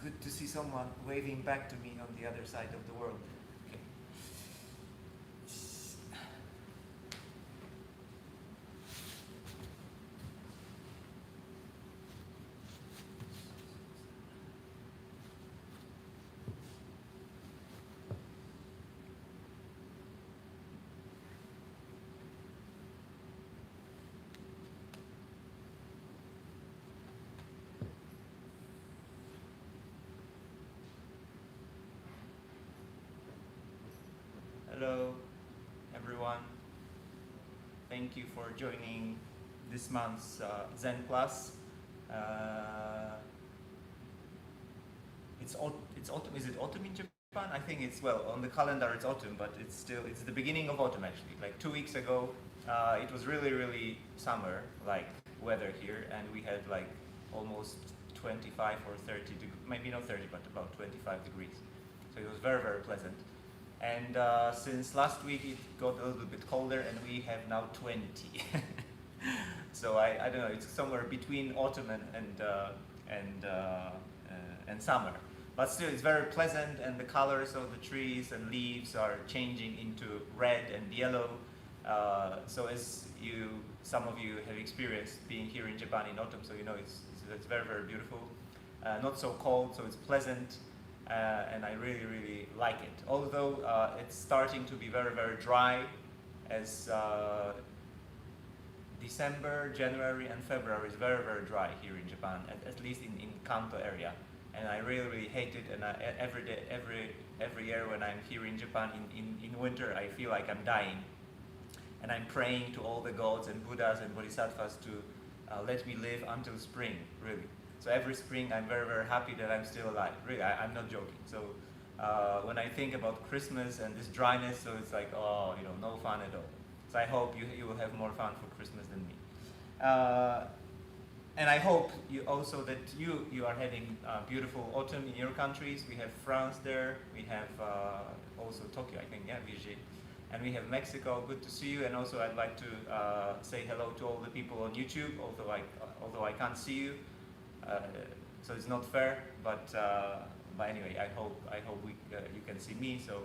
good to see someone waving back to me on the other side of the world. Okay. Hello, everyone. Thank you for joining this month's Zen class. It's autumn. Is it autumn in Japan? I think it's, well, on the calendar it's autumn, but it's the beginning of autumn actually. Like 2 weeks ago, it was really summer like weather here, and we had like almost 25 or 30 degrees, maybe not 30, but about 25 degrees. So it was very pleasant. And since last week it got a little bit colder, and we have now 20. So I don't know, it's somewhere between autumn and summer. But still, it's very pleasant, and the colors of the trees and leaves are changing into red and yellow. So as some of you have experienced being here in Japan in autumn, so you know it's very beautiful. Not so cold, so it's pleasant. And I really like it. Although it's starting to be very dry, as December, January and February is very dry here in Japan, at least in Kanto area. And I really hate it, and every year when I'm here in Japan in winter, I feel like I'm dying. And I'm praying to all the gods and Buddhas and Bodhisattvas to let me live until spring, really. So every spring I'm very happy that I'm still alive. Really, I'm not joking. So when I think about Christmas and this dryness, so it's like, oh, you know, no fun at all. So I hope you will have more fun for Christmas than me. And I hope you also that you are having beautiful autumn in your countries. We have France there. We have also Tokyo, I think, yeah, Virgin. And we have Mexico. Good to see you. And also I'd like to say hello to all the people on YouTube, although I can't see you. So it's not fair, but anyway, I hope you can see me, so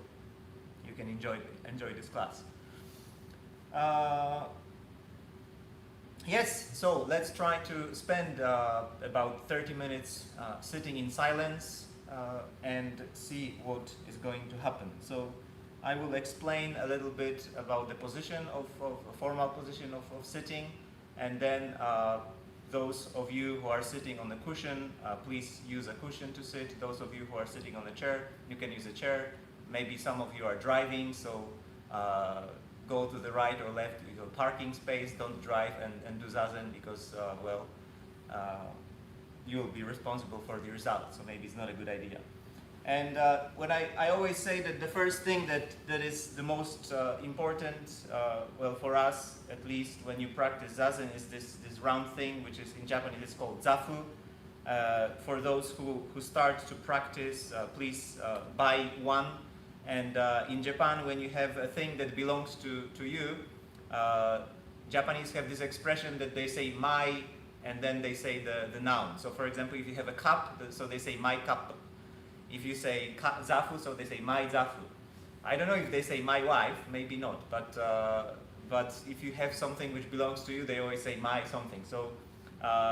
you can enjoy this class. Yes, so let's try to spend about 30 minutes sitting in silence and see what is going to happen. So I will explain a little bit about the position of a formal position of sitting, and then those of you who are sitting on the cushion, please use a cushion to sit. Those of you who are sitting on a chair, you can use a chair. Maybe some of you are driving, so go to the right or left, you know, parking space. Don't drive and do Zazen, because, you'll be responsible for the result, so maybe it's not a good idea. And when I always say that the first thing that is the most important, well, for us at least, when you practice Zazen, is this round thing, which is in Japanese it's called zafu. For those who start to practice, please buy one. And in Japan, when you have a thing that belongs to you, Japanese have this expression that they say my, and then they say the noun. So for example, if you have a cup, so they say my cup. If you say zafu, so they say my zafu. I don't know if they say my wife, maybe not, but if you have something which belongs to you, they always say my something. So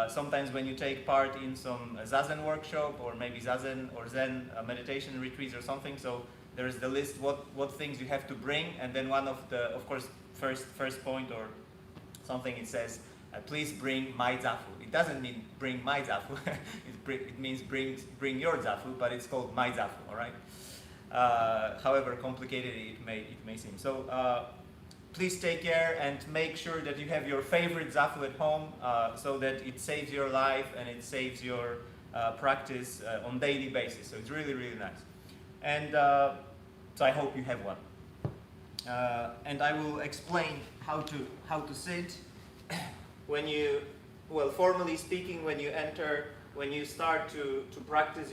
sometimes when you take part in some Zazen workshop, or maybe Zazen or Zen meditation retreats or something, so there is the list what things you have to bring, and then one of the, of course, first point or something, it says, please bring my zafu. It doesn't mean bring my zafu. It means bring your zafu, but it's called my zafu. All right. However complicated it may seem. So please take care and make sure that you have your favorite zafu at home, so that it saves your life and it saves your practice on daily basis. So it's really nice. And so I hope you have one. And I will explain how to sit. When you, well, formally speaking, when you start to practice,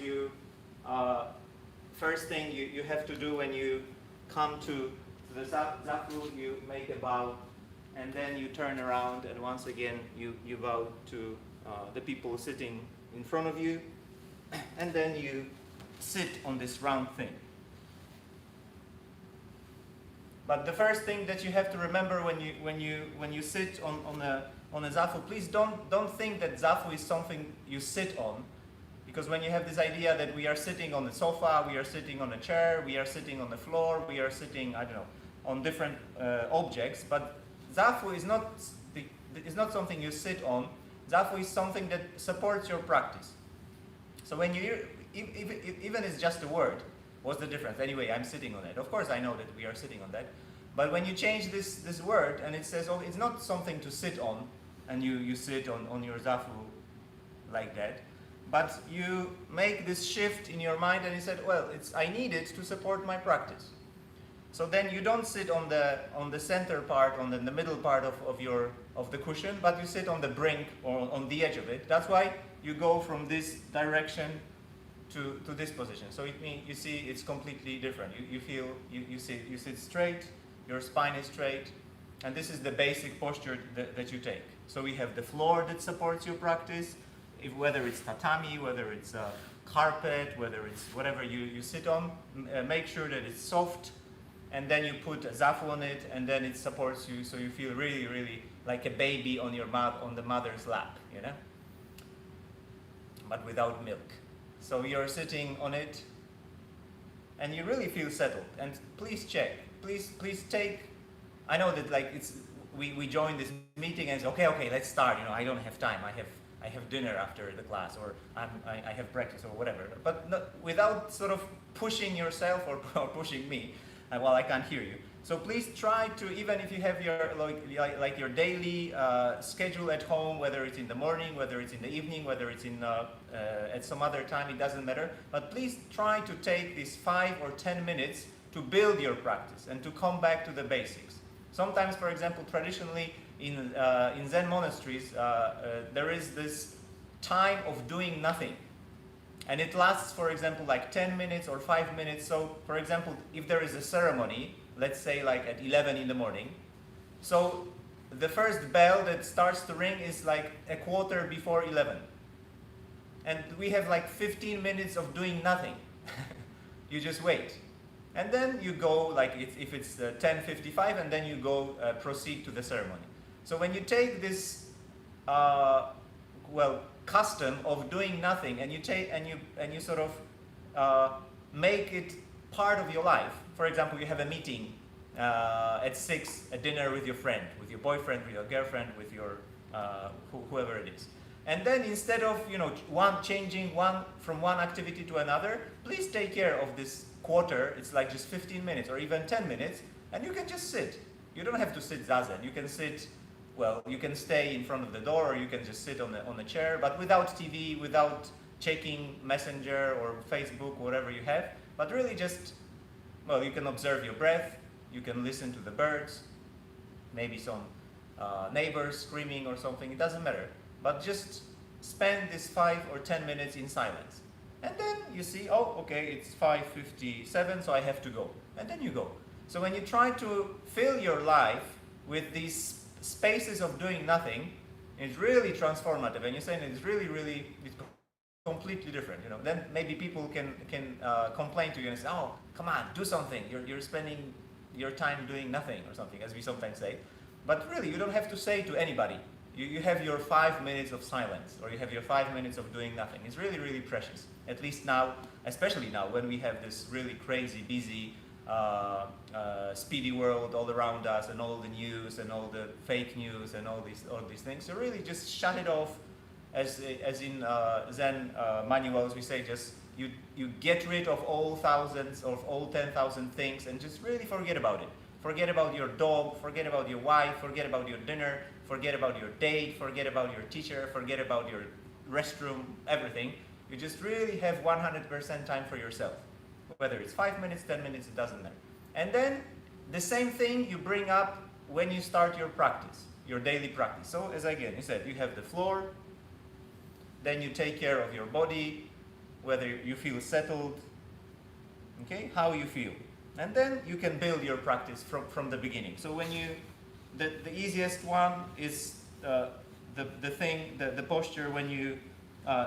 first thing you have to do when you come to the zafu, you make a bow, and then you turn around, and once again you bow to the people sitting in front of you. and then you sit on this round thing. But the first thing that you have to remember when you sit on a zafu, please don't think that zafu is something you sit on, because when you have this idea that we are sitting on the sofa, we are sitting on a chair, we are sitting on the floor, we are sitting, I don't know, on different objects, but zafu is not something you sit on. Zafu is something that supports your practice. So when you hear, even it's just a word, what's the difference? Anyway, I'm sitting on it. Of course I know that we are sitting on that. But when you change this word and it says, oh, it's not something to sit on, and you sit on your zafu like that, but you make this shift in your mind and you said, well, I need it to support my practice. So then you don't sit on the center part, on the middle part of the cushion, but you sit on the brink or on the edge of it. That's why you go from this direction to this position. So it means, you see, it's completely different. You sit straight, your spine is straight, and this is the basic posture that you take. So we have the floor that supports your practice, whether it's tatami, whether it's a carpet, whether it's whatever you sit on, make sure that it's soft, and then you put a zafu on it, and then it supports you, so you feel really, really like a baby on the mother's lap, you know, but without milk. So you're sitting on it, and you really feel settled. And please check, please take. I know that like we join this meeting and say, okay, let's start. You know, I don't have time. I have dinner after the class, or I have breakfast or whatever. But not, without sort of pushing yourself or pushing me. Well, I can't hear you. So please try to, even if you have your like your daily schedule at home, whether it's in the morning, whether it's in the evening, whether it's in at some other time, it doesn't matter. But please try to take these 5 or 10 minutes to build your practice and to come back to the basics. Sometimes, for example, traditionally in Zen monasteries, there is this time of doing nothing. And it lasts, for example, like 10 minutes or 5 minutes. So, for example, if there is a ceremony, let's say like at 11 in the morning, so the first bell that starts to ring is like a quarter before 11. And we have like 15 minutes of doing nothing. You just wait. And then you go, like if it's 10:55, and then you go proceed to the ceremony. So when you take this, custom of doing nothing, and you sort of make it part of your life. For example, you have a meeting at 6, a dinner with your friend, with your boyfriend, with your girlfriend, with your whoever it is. And then instead of changing from one activity to another, please take care of this quarter. It's like just 15 minutes or even 10 minutes, and you can just sit. You don't have to sit zazen. You can sit. Well, you can stay in front of the door, or you can just sit on the chair, but without TV, without checking Messenger or Facebook, whatever you have. But really just, well, you can observe your breath, you can listen to the birds, maybe some neighbors screaming or something, it doesn't matter. But just spend this 5 or 10 minutes in silence. And then you see, oh, okay, it's 5:57, so I have to go. And then you go. So when you try to fill your life with these spaces of doing nothing, it's really transformative. And you're saying it's really, really, it's completely different. You know, then maybe people can complain to you and say, oh, come on, do something. You're spending your time doing nothing or something, as we sometimes say. But really, you don't have to say to anybody. You have your 5 minutes of silence, or you have your 5 minutes of doing nothing. It's really, really precious. At least now, especially now, when we have this really crazy, busy, speedy world all around us, and all the news and all the fake news and all these things. So really, just shut it off. As in Zen manuals, we say just you get rid of all thousands of all 10,000 things and just really forget about it. Forget about your dog. Forget about your wife. Forget about your dinner. Forget about your date. Forget about your teacher. Forget about your restroom. Everything. You just really have 100% time for yourself. Whether it's 5 minutes, 10 minutes, it doesn't matter. And then the same thing you bring up when you start your practice, your daily practice. So as again, you said, you have the floor, then you take care of your body, whether you feel settled, okay, how you feel. And then you can build your practice from the beginning. So when the easiest one is the posture when you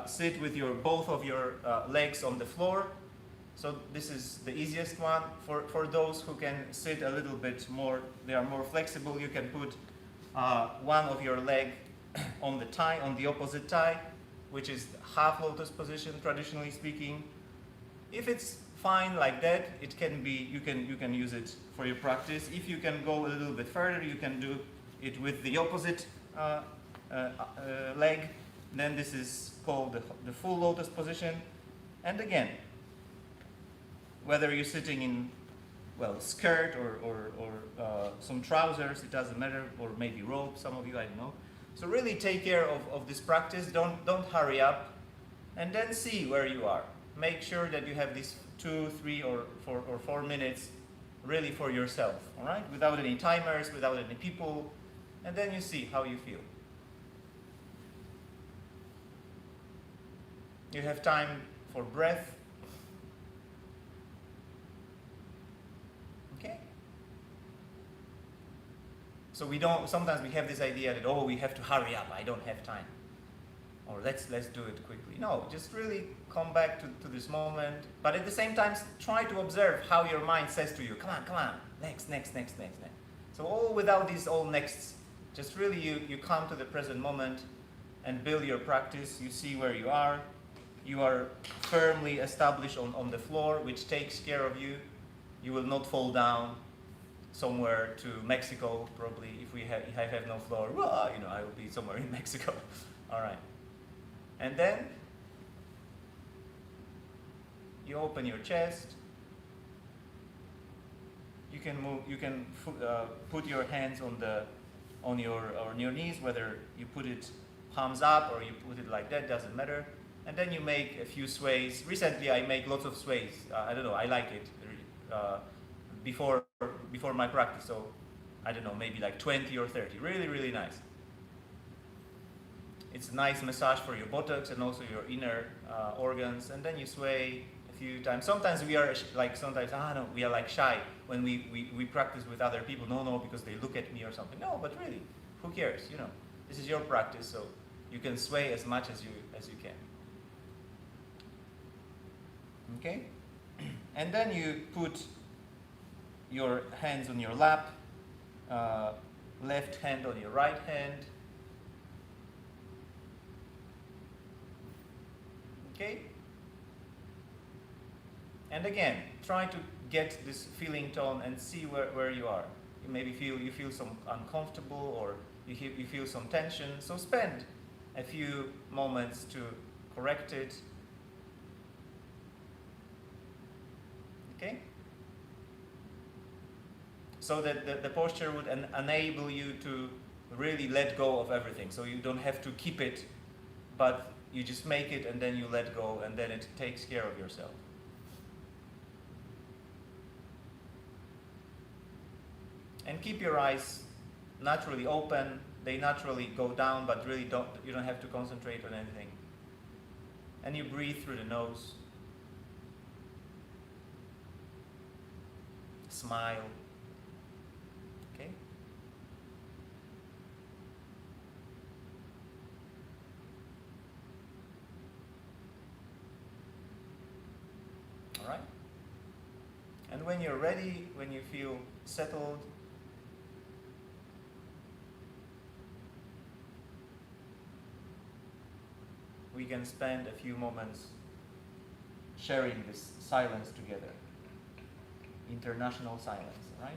sit with both of your legs on the floor. So this is the easiest one. For those who can sit a little bit more, they are more flexible, you can put one of your leg on the thigh, on the opposite thigh, which is half lotus position, traditionally speaking. If it's fine like that, it can be, you can use it for your practice. If you can go a little bit further, you can do it with the opposite leg. Then this is called the full lotus position. And again, whether you're sitting in, well, skirt or some trousers, it doesn't matter, or maybe robe, some of you, I don't know. So really take care of this practice, don't hurry up, and then see where you are. Make sure that you have these 2, 3, or 4 minutes really for yourself, all right? Without any timers, without any people, and then you see how you feel. You have time for breath. Okay? So sometimes we have this idea that, oh, we have to hurry up, I don't have time. Or let's do it quickly. No, just really come back to this moment. But at the same time, try to observe how your mind says to you, come on, next. So all without these all nexts, just really you come to the present moment and build your practice. You see where you are. You are firmly established on the floor, which takes care of you. You will not fall down somewhere to Mexico, probably. If I have no floor, well, I will be somewhere in Mexico. All right. And then you open your chest. You can move. You can put your hands on your knees, whether you put it palms up or you put it like that, doesn't matter. And then you make a few sways. Recently, I make lots of sways. I don't know. I like it before my practice. So I don't know, maybe like 20 or 30. Really, really nice. It's a nice massage for your buttocks and also your inner organs. And then you sway a few times. Sometimes we are we are like shy when we practice with other people. No, because they look at me or something. No, but really, who cares? This is your practice, so you can sway as much as you can. Okay? And then you put your hands on your lap, left hand on your right hand. Okay? And again, try to get this feeling tone and see where you are. You maybe feel some uncomfortable or you feel some tension. So spend a few moments to correct it. Okay? So that the posture would enable you to really let go of everything. So you don't have to keep it, but you just make it and then you let go and then it takes care of yourself. And keep your eyes naturally open. They naturally go down, but really you don't have to concentrate on anything. And you breathe through the nose. Smile. Okay? All right? And when you're ready, when you feel settled, we can spend a few moments sharing this silence together. International silence, right?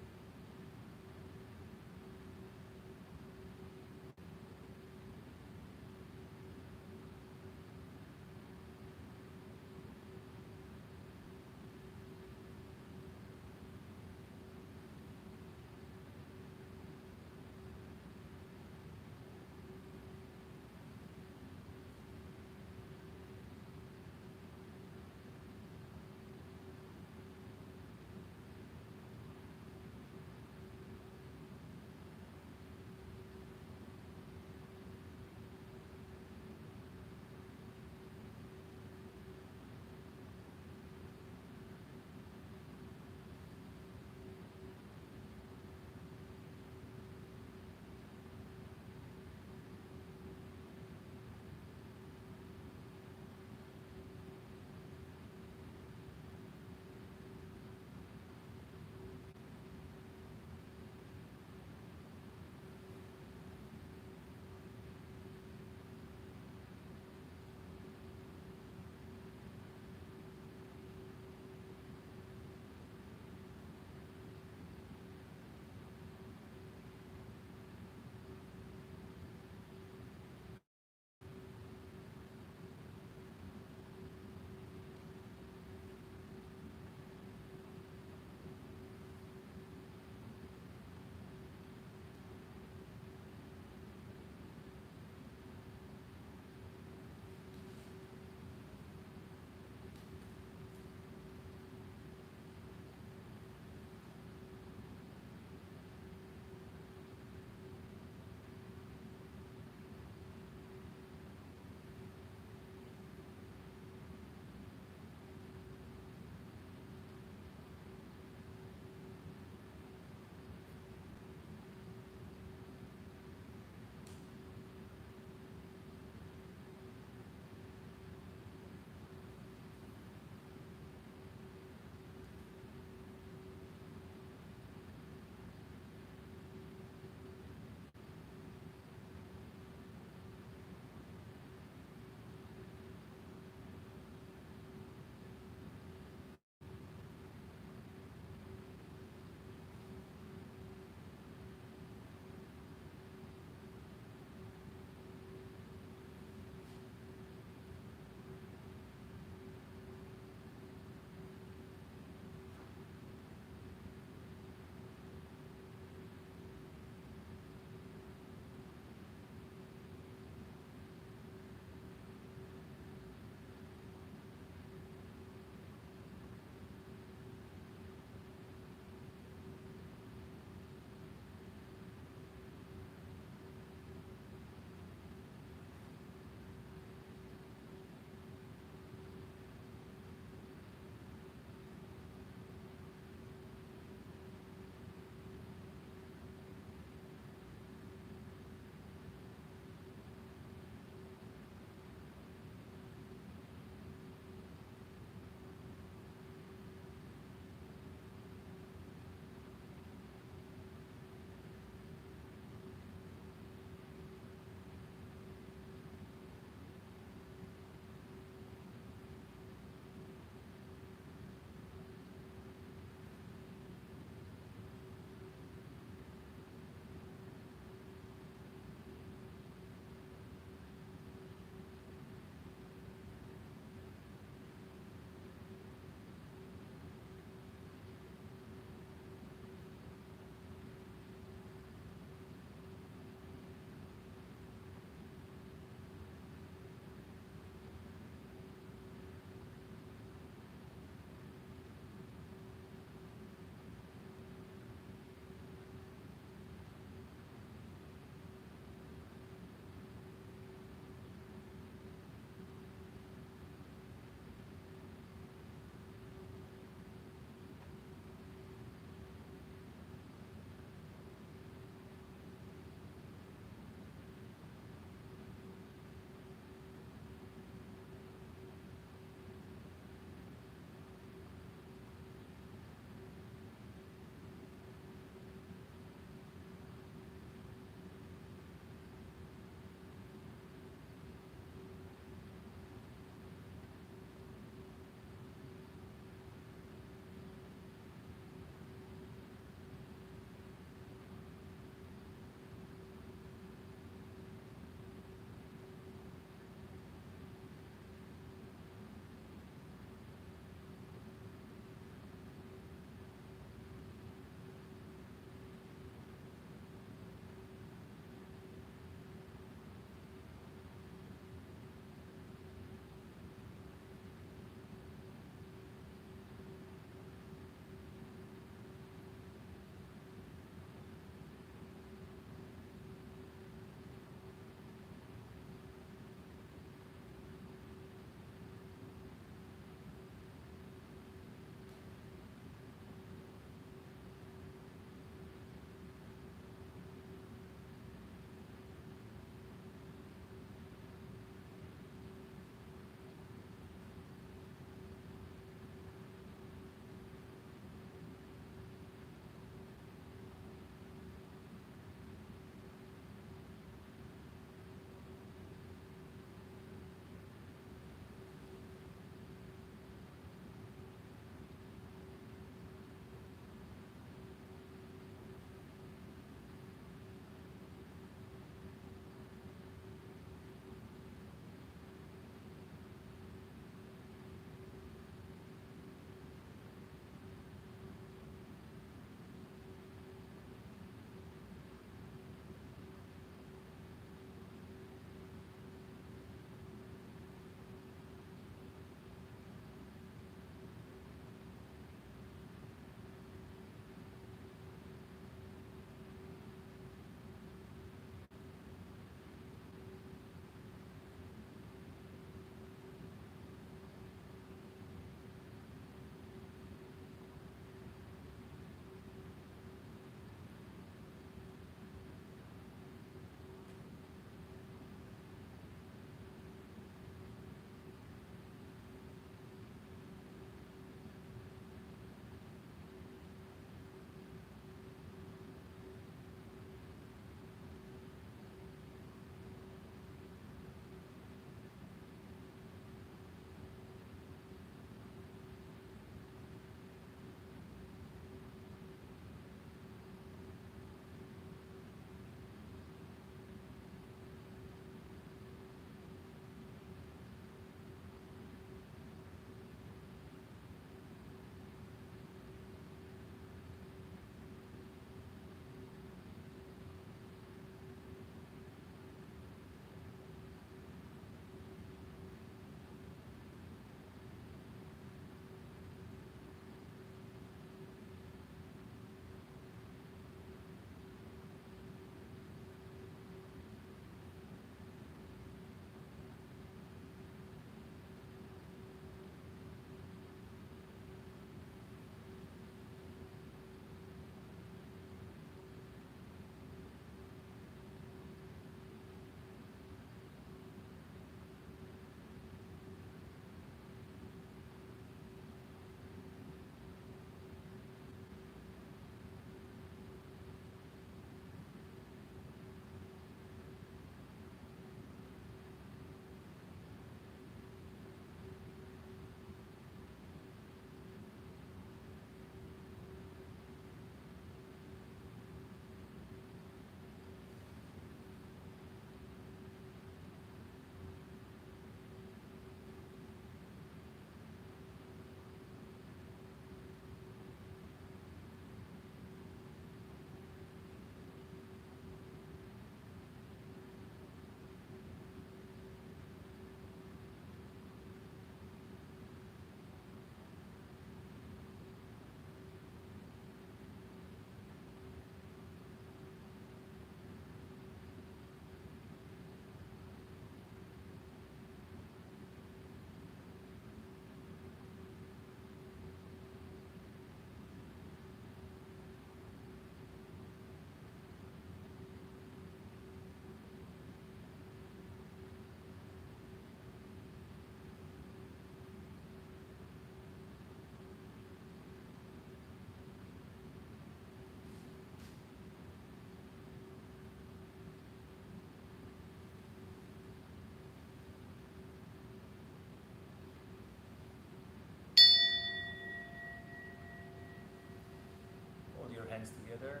together.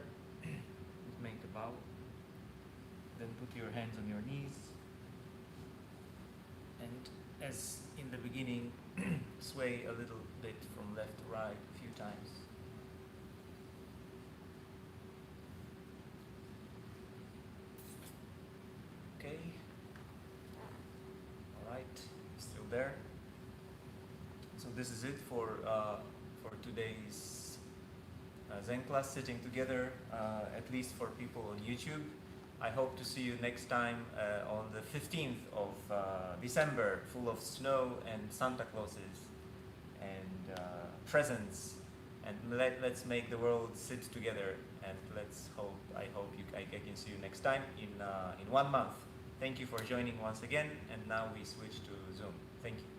Make the bow. Then put your hands on your knees. And as in the beginning, sway a little bit from left to right a few times. Okay. All right. Still there. So this is it for today's Zen class, sitting together, at least for people on YouTube. I hope to see you next time on the 15th of December, full of snow and Santa Clauses and presents. And let's make the world sit together. And I hope I can see you next time in 1 month. Thank you for joining once again. And now we switch to Zoom. Thank you.